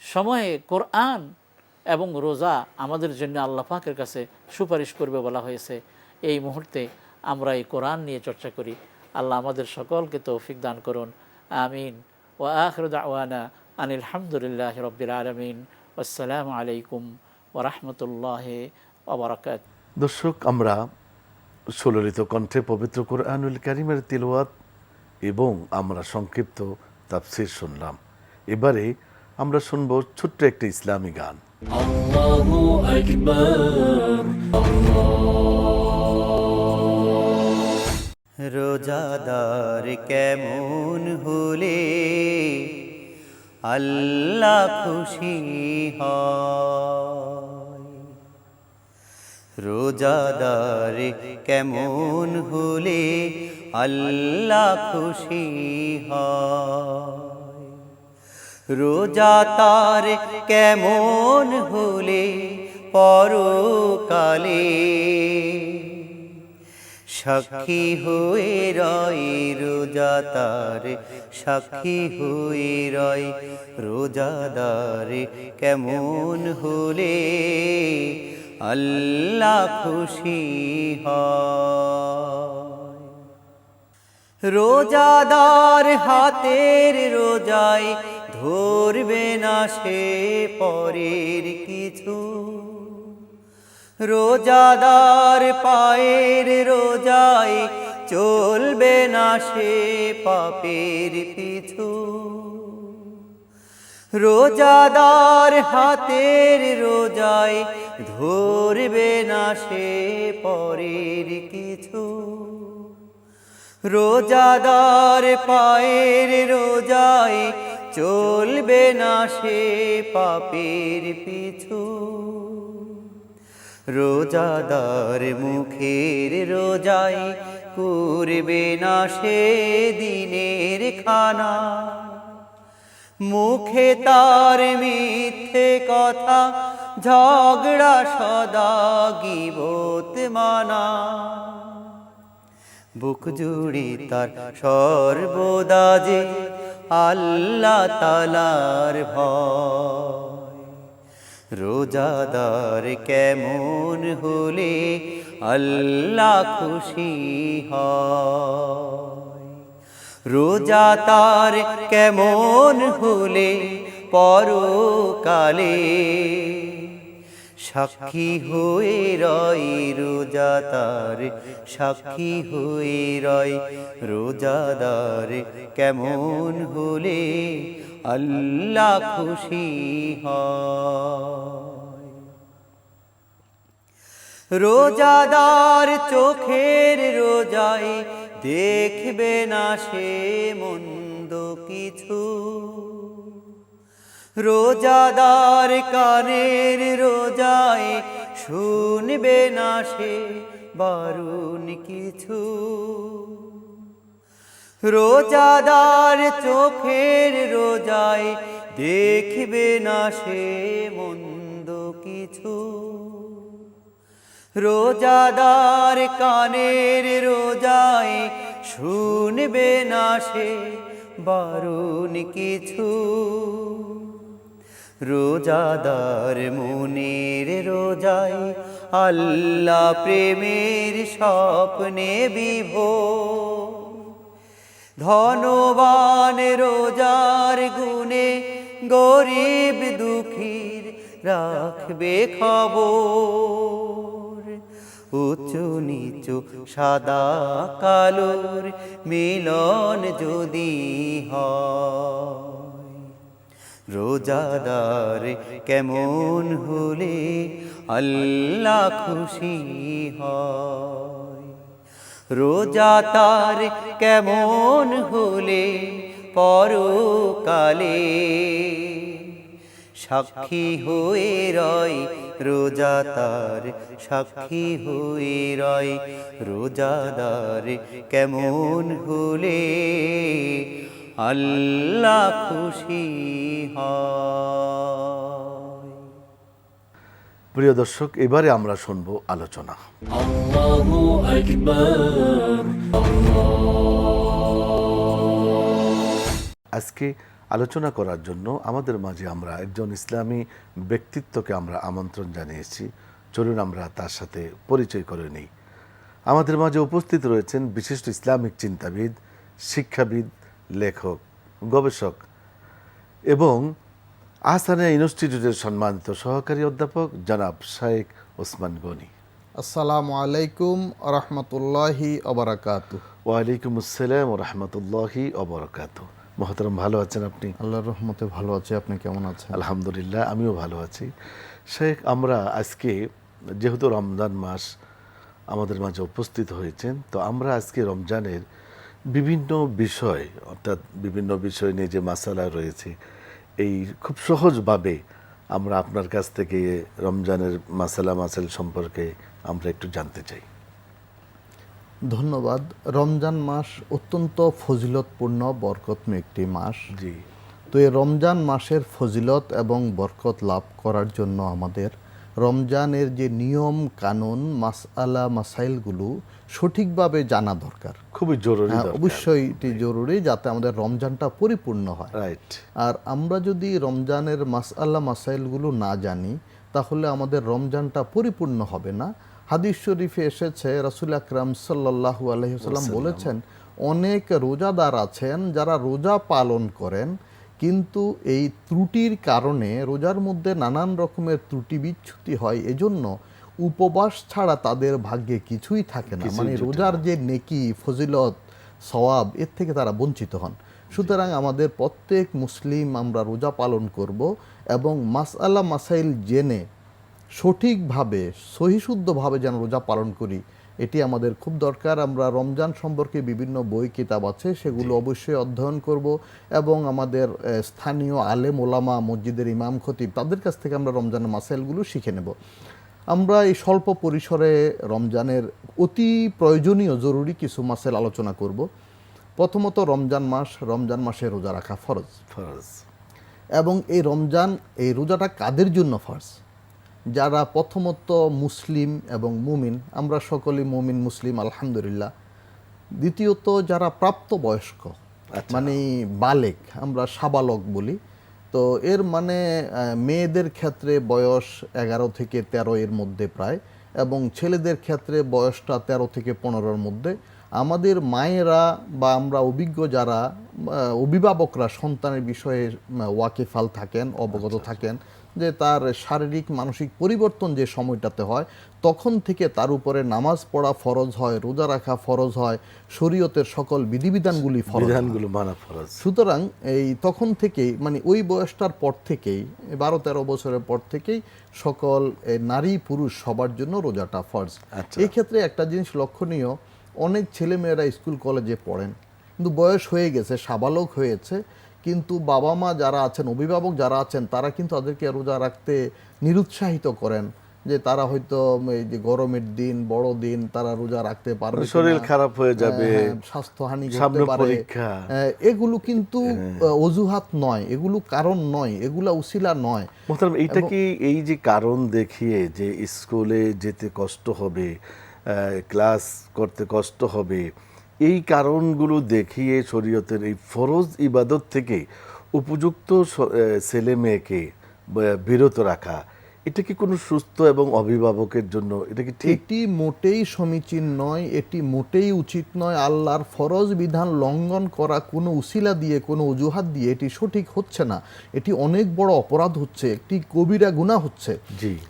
সময়ে কোরআন এবং রোজা আমাদের জন্য আল্লাহ পাকের কাছে সুপারিশ করবে বলা হয়েছে, এই মুহূর্তে আমরা এই কোরআন নিয়ে চর্চা করি। আল্লাহ আমাদের সকলকে তৌফিক দান করুন, আমিন। ওয়া আখিরু দাওয়ানা আনিল হামদুলিল্লাহি রাব্বিল আলামিন। আসসালামু আলাইকুম ওয়া রাহমাতুল্লাহি ওয়া বারাকাতুহু। দর্শক, আমরা সুললিত কণ্ঠে পবিত্র কোরআনুল কারীমের তিলাওয়াত এবং আমরা সংক্ষিপ্ত তাফসীর শুনলাম। এবারে আমরা শুনব ছোট্ট একটি ইসলামী গান। আল্লাহু আকবার, রোজাদার কেমন হলে আল্লাহ খুশি হয়, রোজাদার কেমন হলে আল্লাহ খুশি হয়, রোজা তার কেমন হলে পরকালে সাক্ষী হয়ে রয়, রোজা তার সাক্ষী হয়ে রয়, রোজাদার কেমন হলে আল্লাহ খুশি হয়। রোজাদার হাতের রোজায় ধরবে না সে পরের কিছু, রোজাদার পায়ের রোজায় চলবে না সে পাপের পিছু, রোজাদার হাতের রোজায় ধরবে না সে পরের কিছু, রোজাদার পায়ের রোজায় চলবে না সে পাপের পিছু, রোজাদার মুখের রোজায় করবে না সে দিনের খানা, মুখে তার মিথ্যে কথা ঝগড়া সদা গীবত মানা, বুক জুড়ে তার সর্বদা যে আল্লাহ তাআলার ভয়, রোজাদার কেমন হলে আল্লাহ খুশি হয়, রোজা তার কেমন হলে পরকালে সাক্ষী হয়ে রয়, রোজা তার সাক্ষী হয়ে রয়, রোজাদার কেমন হলে আল্লাহ খুশি হয়, রোজাদার চোখের রোজায় দেখবে না সে মন্দ কিছু, রোজাদার কানের রোজায় শুনবে না সে বারুণ কিছু, রোজাদার চোখের রোজায় দেখবে না সে মন্দ কিছু, রোজাদার কানের রোজায় শুনবে না সে বারুণ কিছু, রোজাদার মনের রোজায় আল্লাহ প্রেমের স্বপ্নে বিভোর, ধনবান রোজার গুণে গরিব দুঃখীর রাখবে খবর, উঁচু নিচু সাদা কালোর মিলন যদি হয়, রোজাদার কেমন হলে আল্লাহ খুশি হয়, রোজা তার কেমন হলে পরকালে সাক্ষী হয়ে রয়, রোজা তার সাক্ষী হয়ে রয়, রোজাদার কেমন হলে আল্লাহ খুশি হয়। প্রিয় দর্শক, এবারে আমরা শুনব আলোচনা। Allahu Akbar, আজকে আলোচনা করার জন্য আমাদের মাঝে আমরা একজন ইসলামী ব্যক্তিত্বকে আমরা আমন্ত্রণ জানিয়েছি। চলুন আমরা তার সাথে পরিচয় করে নিই। আমাদের মাঝে উপস্থিত রয়েছেন বিশিষ্ট ইসলামিক চিন্তাবিদ, শিক্ষাবিদ, লেখক, গবেষক এবং আহসানিয়া ইনস্টিটিউটের সম্মানিত সহকারী অধ্যাপক জনাব শাইখ ওসমান গনি। আসসালামু আলাইকুম রহমতুল্লাহি ওবারাকাতু। ওয়ালাইকুম আসসালাম রহমতুল্লাহি ওবরাকাতু। মহতরম, ভালো আছেন আপনি? আল্লাহর রহমতে ভালো আছি, আপনি কেমন আছেন? আলহামদুলিল্লাহ, আমিও ভালো আছি। শেখ, আমরা আজকে যেহেতু রমজান মাস আমাদের মাঝে উপস্থিত হয়েছেন, তো আমরা আজকে রমজানের বিভিন্ন বিষয়, অর্থাৎ বিভিন্ন বিষয় নিয়ে যে মাসালা রয়েছে, এই খুব সহজভাবে আমরা আপনার কাছ থেকে রমজানের মাসাইল সম্পর্কে আমরা একটু জানতে চাই। ধন্যবাদ। রমজান মাস অত্যন্ত ফজিলতপূর্ণ বরকতময় একটি মাস। জি। তো এই রমজান মাসের ফজিলত এবং বরকত লাভ করার জন্য আমাদের রমজানের যে নিয়ম কানুন মাসআলা মাসাইলগুলো সঠিকভাবে জানা দরকার, খুবই জরুরি। অবশ্যই এটি জরুরি, যাতে আমাদের রমজানটা পরিপূর্ণ হয়। রাইট। আর আমরা যদি রমজানের মাসআলা মাসাইলগুলো না জানি, তাহলে আমাদের রমজানটা পরিপূর্ণ হবে না। হাদিস শরীফে এসেছে, রাসূল আকরাম সাল্লাল্লাহু আলাইহি ওয়াসাল্লাম বলেছেন, অনেক রোজাদার আছেন যারা রোজা পালন করেন, কিন্তু এই ত্রুটির কারণে রোজার মধ্যে নানান রকমের ত্রুটি বিচ্যুতি হয়, এজন্য উপবাস ছাড়া তাদের ভাগ্যে কিছুই থাকে না। মানে রোজার যে নেকি, ফজিলত, সওয়াব, এর থেকে তারা বঞ্চিত হন। সুতরাং আমাদের প্রত্যেক মুসলিম আমরা রোজা পালন করব এবং মাসআলা মাসাইল জেনে সঠিকভাবে সহিশুদ্ধভাবে যেন রোজা পালন করি, এটি আমাদের খুব দরকার। আমরা রমজান সম্পর্কে বিভিন্ন বই কিতাব আছে, সেগুলো অবশ্যই অধ্যয়ন করব এবং আমাদের স্থানীয় আলেম ওলামা, মসজিদের ইমাম খতিব, তাদের কাছ থেকে আমরা রমজানের মাসাইলগুলো শিখে নেব। আমরা এই স্বল্প পরিসরে রমজানের অতি প্রয়োজনীয় জরুরি কিছু মাসাইল আলোচনা করব। প্রথমত রমজান মাসে রোজা রাখা ফরজ। এবং এই রোজাটা কাদের জন্য ফরজ? যারা প্রথমত মুসলিম এবং মুমিন, আমরা সকলেই মুমিন মুসলিম আলহামদুলিল্লাহ। দ্বিতীয়ত যারা প্রাপ্তবয়স্ক, মানে বালেক, আমরা সাবালক বলি, তো এর মানে মেয়েদের ক্ষেত্রে বয়স 11 থেকে 13 এর মধ্যে প্রায়, এবং ছেলেদের ক্ষেত্রে বয়সটা 13 থেকে 15-র মধ্যে। আমাদের মায়েরা বা আমরা অভিজ্ঞ যারা অভিভাবকরা সন্তানের বিষয়ে ওয়াকিফাল থাকেন, অবগত থাকেন যে তার শারীরিক মানসিক পরিবর্তন যে সময়টাতে হয়, তখন থেকে তার উপরে নামাজ পড়া ফরজ হয়, রোজা রাখা ফরজ হয়, শরীয়তের সকল বিধিবিধানগুলি মানা ফরজ। সুতরাং এই তখন থেকেই, মানে ওই বয়সটার পর থেকেই, 12-13 বছরের পর থেকেই সকল নারী পুরুষ সবার জন্য রোজাটা ফরজ। এই ক্ষেত্রে একটা জিনিস লক্ষণীয়, অনেক ছেলে মেয়েরা স্কুল কলেজে পড়েন, কিন্তু বয়স হয়ে গেছে, সাবালক হয়েছে, কিন্তু বাবা মা যারা আছেন, অভিভাবক যারা আছেন, তারা কিন্তু তাদেরকে রোজা রাখতে নিরুৎসাহিত করেন যে তারা হয়তো এই যে গরমের দিন, বড় দিন, তারা রোজা রাখতে পারবে, শরীর খারাপ হয়ে যাবে, স্বাস্থ্যহানি ঘটতে পারে। এগুলো কিন্তু অজুহাত নয়, এগুলো কারণ নয়, এগুলা উসিলা নয়। মোহতারাম, এইটা কি এই যে কারণ দেখিয়ে যে স্কুলে যেতে কষ্ট হবে, ক্লাস করতে কষ্ট হবে, এই কারণগুলো দেখিয়ে শরীয়তের এই ফরজ ইবাদত থেকে উপযুক্ত ছেলে মেয়েকে বিরত রাখা, এটা কি কোনো সুস্থ এবং অভিভাবকের জন্য এটা কি ঠিক? এটি মোটেই সমীচীন নয়, এটি মোটেই উচিত নয়। আল্লাহর ফরজ বিধান লঙ্ঘন করা কোনো উসিলা দিয়ে, কোনো অজুহাত দিয়ে এটি সঠিক হচ্ছে না। এটি অনেক বড় অপরাধ হচ্ছে, একটি কবিরা গুনাহ হচ্ছে।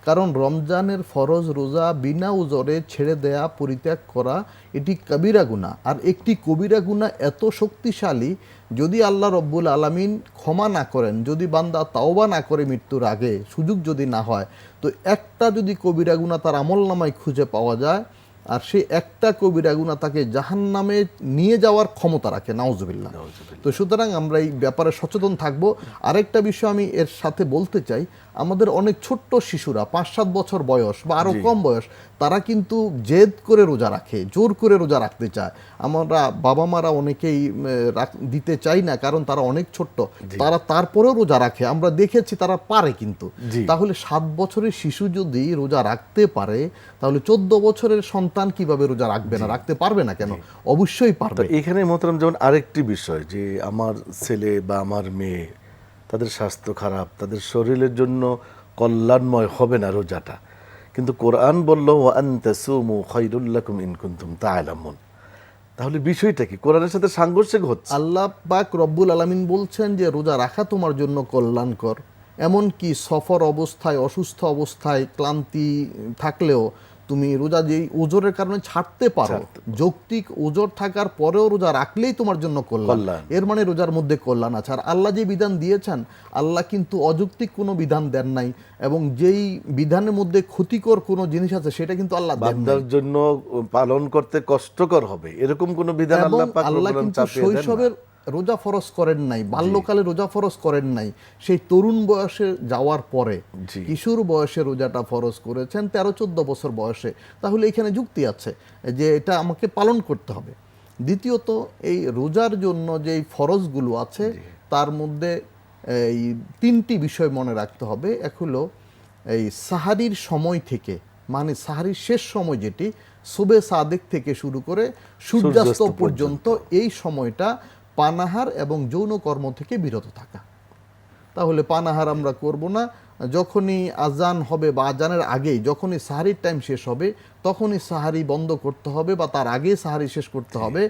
কারণ রমজানের ফরজ রোজা বিনা উজরে ছেড়ে দেয়া, পরিত্যাগ করা, এটি কবিরা গুনাহ। আর একটি কবিরা গুনাহ এত শক্তিশালী, যদি আল্লাহ রব্বুল আলামিন ক্ষমা না করেন, যদি বান্দা তাওবা না করে মৃত্যুর আগে, সুযোগ যদি না হয়, তো একটা যদি কবিরা গুনাহ তার আমলনামায় খুঁজে পাওয়া যায়, আর সেই একটা কবিরা গুনাহ তাকে জাহান্নামে নিয়ে যাওয়ার ক্ষমতা রাখে, নাউজুবিল্লাহ। তো সুতরাং আমরা এই ব্যাপারে সচেতন থাকব। আরেকটা বিষয় আমি এর সাথে বলতে চাই, আমাদের অনেক ছোট্ট শিশুরা 5-7 বছর বয়স বা আরও কম বয়স, তারা কিন্তু জেদ করে রোজা রাখে, জোর করে রোজা রাখতে চায়। আমরা বাবা মারা অনেকেই দিতে চাই না, কারণ তারা অনেক ছোট্ট, তারা তারপরেও রোজা রাখে, আমরা দেখেছি তারা পারে। কিন্তু তাহলে 7 বছরের শিশু যদি রোজা রাখতে পারে, তাহলে 14 বছরের সন্তান কিভাবে রোজা রাখবে না? রাখতে পারবে না কেন? অবশ্যই পারবে। এখানে মোহতারাম, যেমন আরেকটি বিষয় যে আমার ছেলে বা আমার মেয়ে, তাদের স্বাস্থ্য খারাপ, তাদের শরীরের জন্য কল্যাণময় হবে না রোজাটা, কিন্তু কোরআন বলল ওয়া আন তাসুমু খায়রুল লাকুম ইন কুনতুম তা'লামুন। তাহলে বিষয়টা কি কোরআনের সাথে সাংঘর্ষিক হচ্ছে? আল্লাহ পাক রব্বুল আলামিন বলছেন যে রোজা রাখা তোমার জন্য কল্যাণকর। এমনকি সফর অবস্থায়, অসুস্থ অবস্থায়, ক্লান্তি থাকলেও তুমি রোজা যেই ওজরের কারণে ছাড়তে পারো, যৌক্তিক ওজর থাকার পরেও রোজা রাখলেই তোমার জন্য কল্যাণ। এর মানে রোজার মধ্যে কল্যাণ আছে। আর আল্লাহ যে বিধান দিয়েছেন, আল্লাহ কিন্তু অযৌক্তিক কোনো বিধান দেন নাই, এবং যেই বিধানের মধ্যে ক্ষতিকর কোনো জিনিস আছে সেটা কিন্তু আল্লাহ বান্দার জন্য পালন করতে কষ্টকর হবে এরকম কোনো বিধান আল্লাহ পাক আল্লাহ কিন্তু শৈশবের রোজা ফরজ করেন নাই, বাল্যকালে রোজা ফরজ করেন নাই, সেই তরুণ বয়সে যাওয়ার পরে কিশোর বয়সে রোজাটা ফরজ করেছেন 13-14 বছর বয়সে। তাহলে এখানে যুক্তি আছে যে এটা আমাকে পালন করতে হবে। দ্বিতীয়ত, এই রোজার জন্য যেই ফরজগুলো আছে তার মধ্যে এই 3টি বিষয় মনে রাখতে হবে। এক হলো এই সাহারির সময় থেকে, মানে সাহারির শেষ সময় যেটি সুবে সাদেক থেকে শুরু করে সূর্যাস্ত পর্যন্ত, এই সময়টা পানাহার এবং যৌন কর্ম থেকে বিরত থাকা। তাহলে পানাহার আমরা করব না। যখনই আজান হবে বা আজানের আগেই, যখনই সাহারির টাইম শেষ হবে, তখনই সাহারি বন্ধ করতে হবে বা তার আগেই সাহারি শেষ করতে হবে।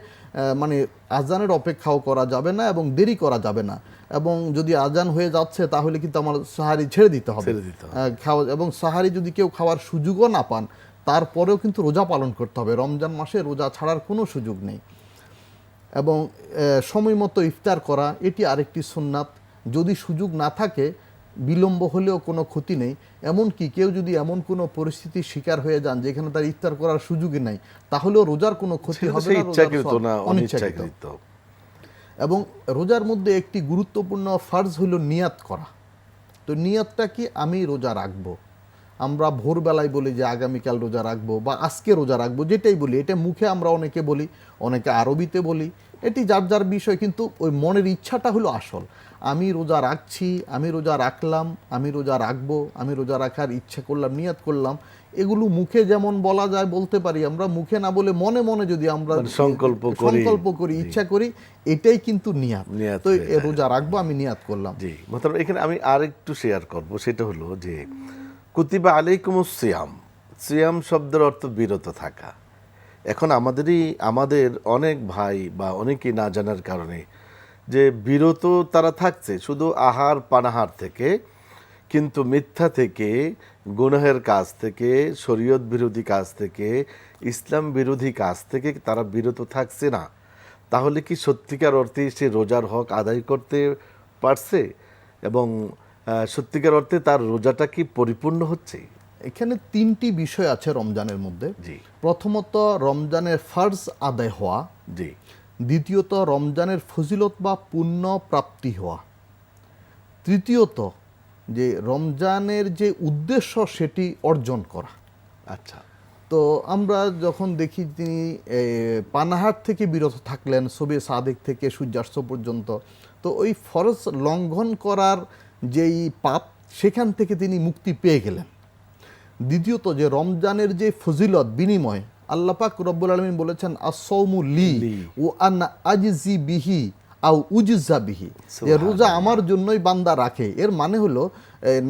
মানে আজানের অপেক্ষাও করা যাবে না এবং দেরি করা যাবে না। এবং যদি আজান হয়ে যাচ্ছে তাহলে কিন্তু আমার সাহারি ছেড়ে দিতে হবে খাওয়া। এবং সাহারি যদি কেউ খাওয়ার সুযোগও না পান, তারপরেও কিন্তু রোজা পালন করতে হবে। রমজান মাসে রোজা ছাড়ার কোনো সুযোগ নেই। এবং সময় মতো ইফতার করা এটি আরেকটি সুন্নাত। যদি সুযোগ না থাকে বিলম্ব হলেও কোনো ক্ষতি নেই। এমনকি কেউ যদি এমন কোনো পরিস্থিতির শিকার হয়ে যান যেখানে তার ইফতার করার সুযোগই নাই, তাহলেও রোজার কোনো ক্ষতি হবে না, রোজার ইচ্ছাকৃত সওয়াব না, অনিচ্ছাকৃত। অনিচ্ছাকৃত। এবং রোজার মধ্যে একটি গুরুত্বপূর্ণ ফার্জ হলো নিয়াত করা। তো নিয়াতটা কি? আমি রোজা রাখবো। আমরা ভোরবেলায় বলি যে আগামীকাল রোজা রাখবো বা আজকে রোজা রাখবো, যেটাই বলি, এটা মুখে আমরা অনেকে বলি, অনেকে আরবিতে বলি, এটি যার যার বিষয়, কিন্তু ওই মনের ইচ্ছাটা হলো আসল। আমি রোজা রাখছি, আমি রোজা রাখলাম, আমি রোজা রাখবো, আমি রোজা রাখার ইচ্ছা করলাম, নিয়াত করলাম। এগুলো মুখে যেমন বলা যায় বলতে পারি, আমরা মুখে না বলে মনে মনে যদি আমরা সংকল্প করি, ইচ্ছা করি, এটাই কিন্তু নিয়াত। তো রোজা রাখবো, আমি নিয়াত করলাম। জি, মোহতারাম, এখানে আমি আরেকটু শেয়ার করব, সেটা হলো যে কুতিবা আলাইকুমুস সিয়াম, সিয়াম শব্দের অর্থ বিরত থাকা। এখন আমাদের অনেক ভাই বা অনেকেই না জানার কারণে যে বিরত তারা থাকছে শুধু আহার পানাহার থেকে, কিন্তু মিথ্যা থেকে, গুনাহের কাজ থেকে, শরীয়ত বিরোধী কাজ থেকে, ইসলাম বিরোধী কাজ থেকে তারা বিরত থাকছে না। তাহলে কি সত্যিকার অর্থে সে রোজার হক আদায় করতে পারছে এবং সত্যিকার অর্থে তার রোজাটা কি পরিপূর্ণ হচ্ছে? এখানে তিনটি বিষয় আছে রমজানের মধ্যে। জি। প্রথমত রমজানের ফার্জ আদায় হওয়া, জি। দ্বিতীয়ত রমজানের ফজিলত বা পুণ্য প্রাপ্তি হওয়া, তৃতীয়ত যে রমজানের যে উদ্দেশ্য সেটি অর্জন করা। আচ্ছা। তো আমরা যখন দেখি তিনি পানাহার থেকে বিরত থাকলেন শবে সাদেক থেকে সূর্যাস্ত পর্যন্ত, তো ওই ফরজ লঙ্ঘন করার যেই পাপ, সেখান থেকে তিনি মুক্তি পেয়ে গেলেন। দ্বিতীয়ত যে রমজানের যে ফজিলত বিনিময়, আল্লাহ পাক রব্বুল আলামিন বলেছেন আস-সাওমু লি ও আনা আজজি বিহি আও উজজা বিহি, যে রোজা আমার জন্যই বান্দা রাখে। এর মানে হলো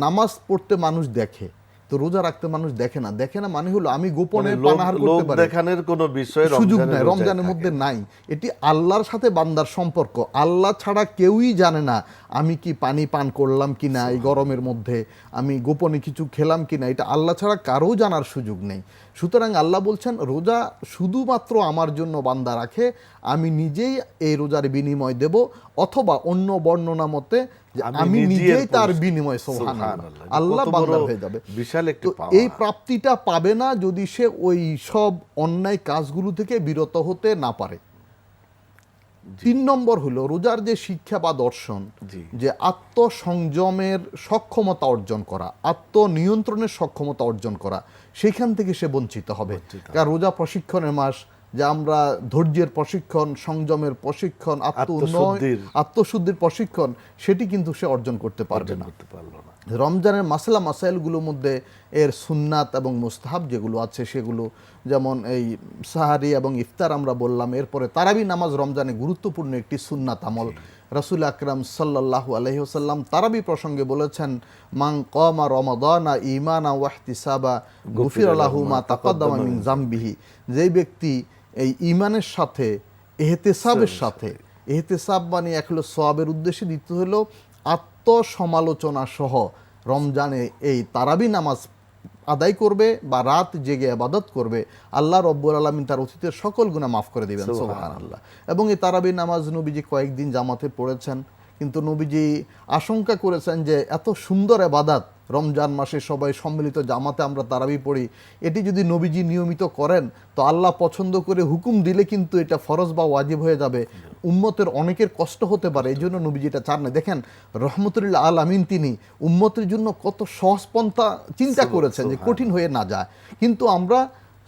নামাজ পড়তে মানুষ দেখে, তো রোজা রাখতে মানুষ দেখে না মানে হলো আমি গোপনে পানাহার করতে পারি, দেখানোর কোনো বিষয় সুযোগ নাই, রমজানের মধ্যে নাই। এটি আল্লাহর সাথে বান্দার সম্পর্ক। আল্লাহ ছাড়া কেউই জানে না আমি কি পানি পান করলাম কিনা, এই গরমের মধ্যে আমি গোপনে কিছু খেলাম কিনা, এটা আল্লাহ ছাড়া কারো জানার সুযোগ নেই। সুতরাং আল্লাহ বলছেন রোজা শুধুমাত্র আমার জন্য বান্দা রাখে, আমি নিজেই এই রোজার বিনিময় দেব, অথবা অন্য বর্ণনা মতে আমি নিজেই তার বিনিময়, সুবহানাল্লাহ, আল্লাহ বান্দার হয়ে যাবে। বিশাল একটি পাওয়া। এই প্রাপ্তিটা পাবে না যদি সে ওই সব অন্যায় কাজগুলো থেকে বিরত হতে না পারে। 3 নম্বর হলো রোজার যে শিক্ষা বা দর্শন, যে আত্মসংযমের সক্ষমতা অর্জন করা, আত্মনিয়ন্ত্রণের সক্ষমতা অর্জন করা, সেখান থেকে সে বঞ্চিত হবে। কারণ রোজা প্রশিক্ষণের মাস, যে আমরা ধৈর্যের প্রশিক্ষণ, সংযমের প্রশিক্ষণ, আত্মশুদ্ধির প্রশিক্ষণ, সেটি কিন্তু সে অর্জন করতে পারবে না। রমজানের মাসলা মাসাইলগুলোর মধ্যে এর সুন্নাত এবং মুস্তাহাব যেগুলো আছে সেগুলো, যেমন এই সাহারি এবং ইফতার আমরা বললাম। এরপরে তারাবি নামাজ রমজানে গুরুত্বপূর্ণ একটি সুন্নাত আমল। রাসূল আকরাম সাল্লাল্লাহু আলাইহি ওয়াসাল্লাম তারাবি প্রসঙ্গে বলেছেন, মান কামা রমাদানা ঈমানা ওয়া ইহতিসাবা গুফিরা লাহু মা তাকাদ্দামা মিন যামবিহি, যেই ব্যক্তি এই ঈমানের সাথে, ইহতিসাবের সাথে, ইহতিসাব মানে এক হলো সওয়াবের উদ্দেশ্যে, দ্বিতীয় হলো আত্মসমালোচনা সহ রমজানে এই তারাবি নামাজ আদায় করবে বা রাত জেগে ইবাদত করবে, আল্লাহ রব্বুল আলামিন তার অতীতের সকল গুনাহ মাফ করে দিবেন, সুবহানাল্লাহ। এবং এই তারাবি নামাজ নবীজি কয়েকদিন জামাতে পড়েছেন, কিন্তু নবীজি আশঙ্কা করেছেন যে এত সুন্দর ইবাদত, রমজান মাসে সবাই সম্মিলিত জামাতে আমরা তারাবি পড়ি, এটি যদি নবীজি নিয়মিত করেন তো আল্লাহ পছন্দ করে হুকুম দিলে কিন্তু এটা ফরজ বা ওয়াজিব হয়ে যাবে, উম্মতের অনেকের কষ্ট হতে পারে, এই জন্য নবীজি এটা চান না। দেখেন রহমতুল আলামিন তিনি উম্মতের জন্য কত সহজপন্থা চিন্তা করেছেন যে কঠিন হয়ে না যায়, কিন্তু আমরা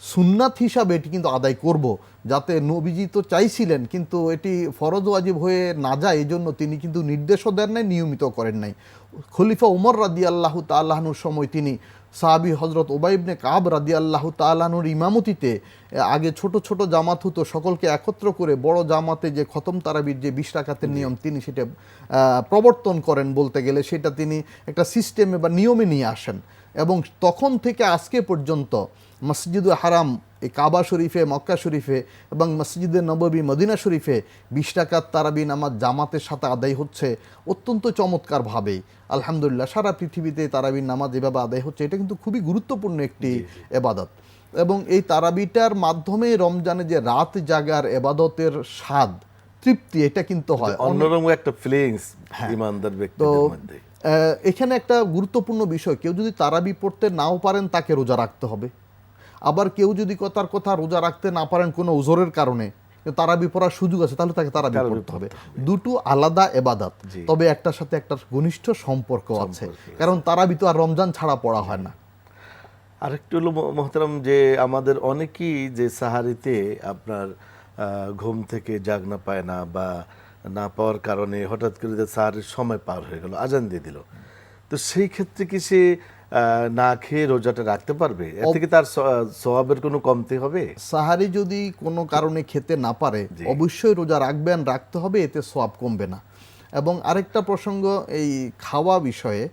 সুন্নাত হিসাবে এটি কিন্তু আদায় করব, যাতে নবীজি তো চাইছিলেন কিন্তু এটি ফরজ ওয়াজিব হয়ে না যায়, এই জন্য তিনি কিন্তু নির্দেশও দেন নাই, নিয়মিত করেন নাই। খলিফা উমর রাদিয়াল্লাহু তাআলা আনহুর সময় তিনি সাহাবী হযরত উবাই ইবনে কাব রাদিয়াল্লাহু তাআলা আনহুর ইমামতিতে, আগে ছোট ছোট জামাত হতো, সকলকে একত্র করে বড় জামাতে যে খতম তারাবির যে 20 রাকাতের নিয়ম, তিনি সেটা প্রবর্তন করেন, বলতে গেলে সেটা তিনি একটা সিস্টেমে বা নিয়মে নিয়ে আসেন। এবং তখন থেকে আজকে পর্যন্ত মসজিদুল হারাম, এই কাবা শরীফে, মক্কা শরীফে এবং মসজিদে নববী মদিনা শরীফে 20 রাকাত তারাবি নামাজ জামাতের সাথে আদায় হচ্ছে অত্যন্ত চমৎকারভাবেই। আলহামদুলিল্লাহ, সারা পৃথিবীতে তারাবির নামাজ এভাবে আদায় হচ্ছে, এটা কিন্তু খুবই গুরুত্বপূর্ণ একটি এবাদত। এবং এই তারাবিটার মাধ্যমে রমজানে যে রাত জাগার এবাদতের স্বাদ, তৃপ্তি এটা কিন্তু হয়। অন্যরকম একটা ফিলিংস হ্যাঁ। ইমানদার তো ব্যক্তিদের মধ্যে। এখানে একটা গুরুত্বপূর্ণ বিষয়, কেউ যদি তারাবি পড়তে নাও পারেন তাকে রোজা রাখতে হবে। আবার কেউ যদি তার কথা রোজা রাখতে না পারেন কোনো ওজরের কারণে, তারাবি পড়ার সুযোগ আছে, তাহলে তাকে তারাবি পড়তে হবে। দুটো আলাদা এবাদাত, তবে একটার সাথে একটার ঘনিষ্ঠ সম্পর্ক আছে, কারণ তারাবি তো আর রমজান ছাড়া পড়া হয় না। আরেকটু হলো মোহতারাম, যে আমাদের অনেকেই যে সাহারিতে আপনার ঘুম থেকে জাগ না পায় না, বা না পাওয়ার কারণে হঠাৎ করে যে সাহারির সময় পার হয়ে গেল, আজান দিয়ে দিল, তো সেই ক্ষেত্রে কি সে না খেয়ে রোজাটা রাখতে পারবে? এর থেকে তার সওয়াবের কোনো কমতি হবে? সাহারি যদি কোনো কারণে খেতে না পারে অবশ্যই রোজা রাখবেন, রাখতে হবে, এতে সওয়াব কমবে না। এবং আরেকটা প্রসঙ্গ, এই খাওয়া বিষয়ে,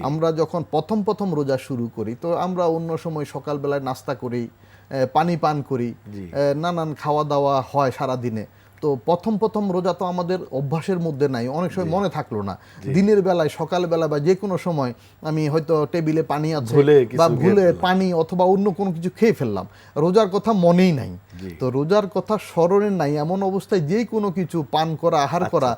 আমরা যখন প্রথম রোজা শুরু করি, তো আমরা অন্য সময় সকালবেলায় নাস্তা করি, পানি পান করি, নানান খাওয়া দাওয়া হয় সারা দিনে। তো প্রথম রোজা তো আমাদের অভ্যাসের মধ্যে নাই, অনেক সময় মনে থাকলো না, দিনের বেলায় সকালবেলা বা যে কোনো সময় আমি হয়তো টেবিলে পানি আছে বা ভুলে পানি অথবা অন্য কোনো কিছু খেয়ে ফেললাম, রোজার কথা মনেই নাই। তো রোজার কথা স্মরণে নাই, এমন অবস্থায় যে কোনো কিছু পান করা, আহার করা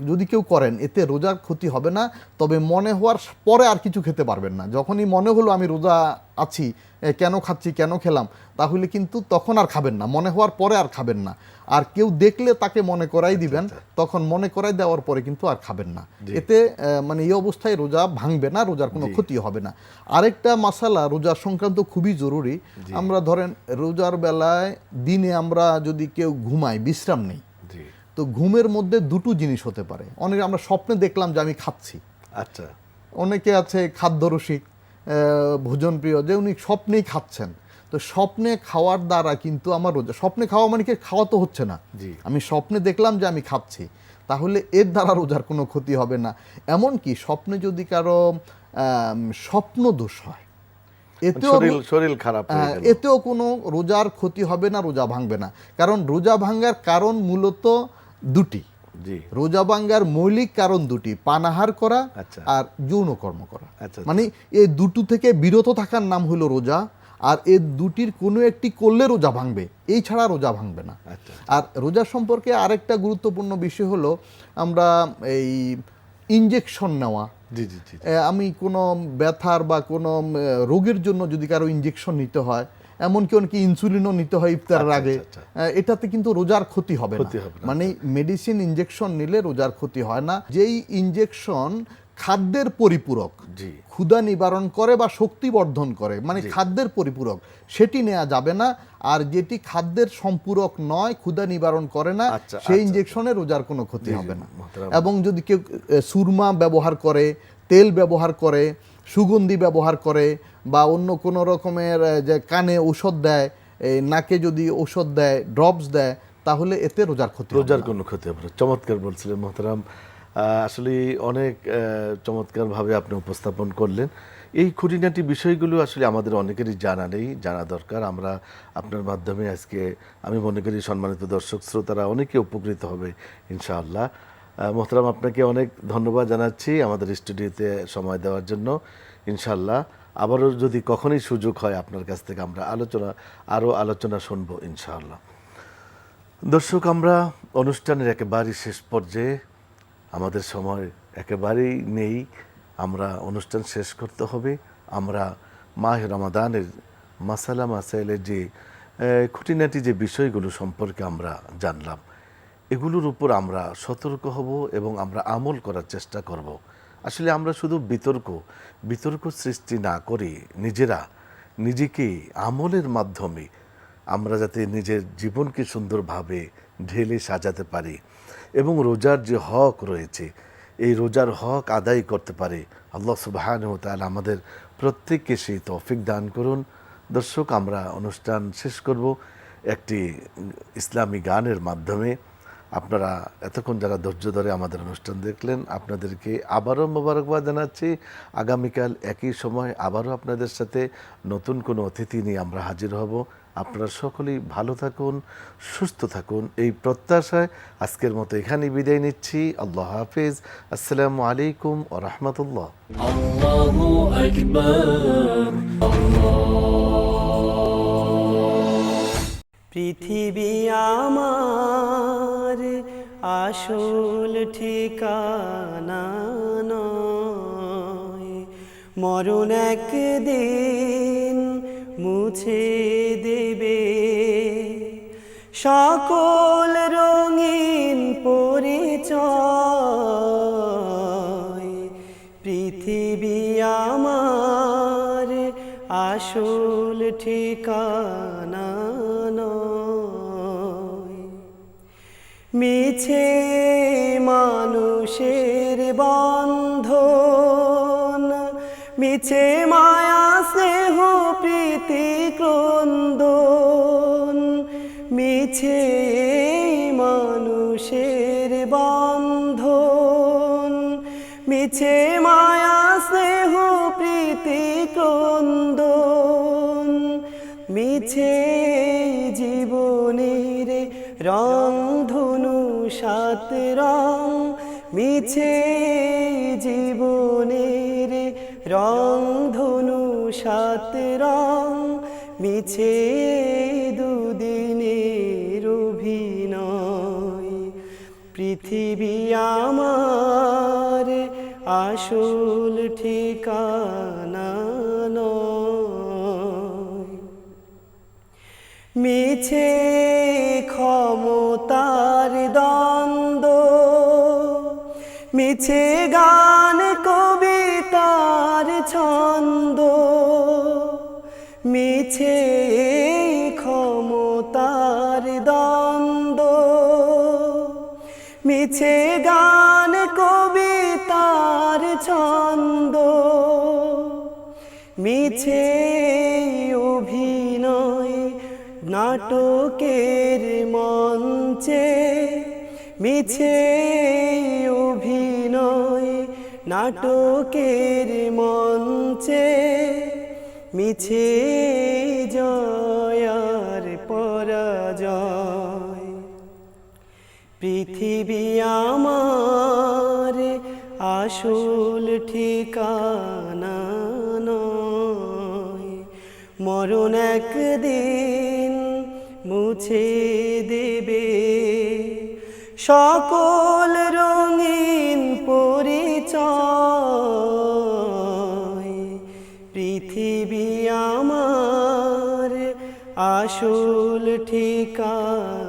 যদি কেউ করেন, এতে রোজার ক্ষতি হবে না। তবে মনে হওয়ার পরে আর কিছু খেতে পারবেন না। যখনই মনে হলো আমি রোজা আছি, কেন খাচ্ছি, কেন খেলাম, তাহলে কিন্তু তখন আর খাবেন না, মনে হওয়ার পরে আর খাবেন না। আর কেউ দেখলে তাকে মনে করাই দিবেন, তখন মনে করাই দেওয়ার পরে কিন্তু আর খাবেন না। এতে মানে এই অবস্থায় রোজা ভাঙবে না, রোজার কোনো ক্ষতি হবে না। আরেকটা মাসালা রোজার সংক্রান্ত খুবই জরুরি, আমরা ধরেন রোজার বেলায় দিনে আমরা যদি কেউ ঘুমাই, বিশ্রাম নেই, তো ঘুমের মধ্যে দুটো জিনিস হতে পারে। অনেকে আমরা স্বপ্নে দেখলাম যে আমি খাচ্ছি, আচ্ছা, অনেকে আছে খাদ্যরসিক, ভোজন প্রিয়, যে উনি স্বপ্নেই খাচ্ছেন। তো স্বপ্নে খাওয়ার দ্বারা কিন্তু আমার রোজা, স্বপ্নে খাওয়া মানে কি খাওয়া তো হচ্ছে না, আমি স্বপ্নে দেখলাম যে আমি খাচ্ছি, তাহলে এর দ্বারা রোজার কোনো ক্ষতি হবে না। এমনকি স্বপ্নে যদি কারো স্বপ্ন দোষ হয়, শরীর খারাপ, এতেও কোনো রোজার ক্ষতি হবে না, রোজা ভাঙবে না। কারণ রোজা ভাঙার কারণ মূলত দুটি, রোজা ভাঙার মৌলিক কারণ দুটি, পানাহার করা আর যৌন কর্ম করা। মানে এই দুটো থেকে বিরত থাকার নাম হলো রোজা, আর এই দুটির কোনো একটি করলে রোজা ভাঙবে, এই ছাড়া রোজা ভাঙবে না। আর রোজা সম্পর্কে আরেকটা গুরুত্বপূর্ণ বিষয় হলো, আমরা এই ইনজেকশন নেওয়া, আমি কোনো ব্যথার বা কোনো রোগের জন্য যদি কারো ইনজেকশন নিতে হয়, এমনকি অনেকে ইনসুলিনও নিতে হয় ইফতারের আগে, এটাতে কিন্তু রোজার ক্ষতি হবে না। মানে মেডিসিন ইনজেকশন নিলে রোজার ক্ষতি হয় না। যেই ইনজেকশন খাদ্যের পরিপূরক, ক্ষুধা নিবারণ করে বা শক্তি বর্ধন করে, মানে খাদ্যের পরিপূরক, সেটি নেওয়া যাবে না। আর যেটি খাদ্যের সম্পূরক নয়, ক্ষুধা নিবারণ করে না, সেই ইনজেকশনে রোজার কোনো ক্ষতি হবে না। এবং যদি কেউ সুরমা ব্যবহার করে, তেল ব্যবহার করে, সুগন্ধি ব্যবহার করে, বা অন্য কোনো রকমের যে কানে ঔষধ দেয়, নাকে যদি ঔষধ দেয়, ড্রপস দেয়, তাহলে এতে রোজার কোনো ক্ষতি হবে না। চমৎকার বলছিলেন মোহতারাম, আসলে অনেক চমৎকারভাবে আপনি উপস্থাপন করলেন। এই খুঁটিনাটি বিষয়গুলো আসলে আমাদের অনেকেরই জানা নেই, জানা দরকার। আমরা আপনার মাধ্যমে আজকে আমি মনে করি সম্মানিত দর্শক শ্রোতারা অনেকে উপকৃত হবে ইনশাআল্লাহ। মোহতারাম, আপনাকে অনেক ধন্যবাদ জানাচ্ছি আমাদের স্টুডিওতে সময় দেওয়ার জন্য। ইনশাআল্লাহ আবারও যদি কখনোই সুযোগ হয় আপনার কাছ থেকে আমরা আলোচনা শুনবো ইনশাআল্লাহ। দর্শক, আমরা অনুষ্ঠানের একেবারেই শেষ পর্যায়ে, আমাদের সময় একেবারেই নেই, আমরা অনুষ্ঠান শেষ করতে হবে। আমরা মাহে রমাদানের মাসাইলের যে খুঁটিনাটি যে বিষয়গুলো সম্পর্কে আমরা জানলাম, এগুলোর উপর আমরা সতর্ক হব এবং আমরা আমল করার চেষ্টা করব। আসলে আমরা শুধু বিতর্ক সৃষ্টি না করে নিজেকে আমলের মাধ্যমে আমরা যাতে নিজের জীবনকে সুন্দরভাবে ঢেলে সাজাতে পারি এবং রোজার যে হক রয়েছে, এই রোজার হক আদায় করতে পারে, আল্লাহ সুবহানাহু ওয়া তাআলা আমাদের প্রত্যেককে সেই তৌফিক দান করুন। দর্শক, আমরা অনুষ্ঠান শেষ করব একটি ইসলামী গানের মাধ্যমে। আপনারা এতক্ষণ যারা ধৈর্য ধরে আমাদের অনুষ্ঠান দেখলেন, আপনাদেরকে আবারও মোবারকবাদ জানাচ্ছি। আগামীকাল একই সময় আবারও আপনাদের সাথে নতুন কোনো অতিথি নিয়ে আমরা হাজির হব। আপনারা সকলেই ভালো থাকুন, সুস্থ থাকুন, এই প্রত্যাশায় আজকের মতো এখানেই বিদায় নিচ্ছি। আল্লাহ হাফিজ। আসসালামু আলাইকুম ওয়া রাহমাতুল্লাহ। আল্লাহু আকবার। পৃথিবী আমার আসল ঠিকানা নয়। মরণ একদিন মুছে দেবে সকল রঙিন পরিচয়। পৃথিবী আমার আসল ঠিকানা নয়। মিছে মানুষের বন্ধন, মিছে মায়া স্নেহ প্রীতি ক্রন্দন, মিছে মানুষের বন্ধন, মিছে মায়া স্নেহ প্রীতি ক্রন্দন, মিছে জীবনের রং ধনু সাত রং, মিছে জীবনের রং ধনু সাত রং, মিছে দুদিনের অভিনয়। পৃথিবী আমার আসল ঠিকানা নয়। মিছে ক্ষমতার দ্বন্দ্ব, মিছে গান কবিতার ছন্দ, মিছে ক্ষমতার দ্বন্দ্ব, মিছে গান কবিতার ছন্দ, মিছে অভিনয় নাটকের মঞ্চে, মিছে অভিনয় নাটকের মঞ্চে, মিছে জয়ার পরাজয়। পৃথিবী আমার আসল ঠিকানা নয়। মরণ একদিন মুছে দেবে সকল রঙিন পরিচয়। পৃথিবী আমার আসল ঠিকানা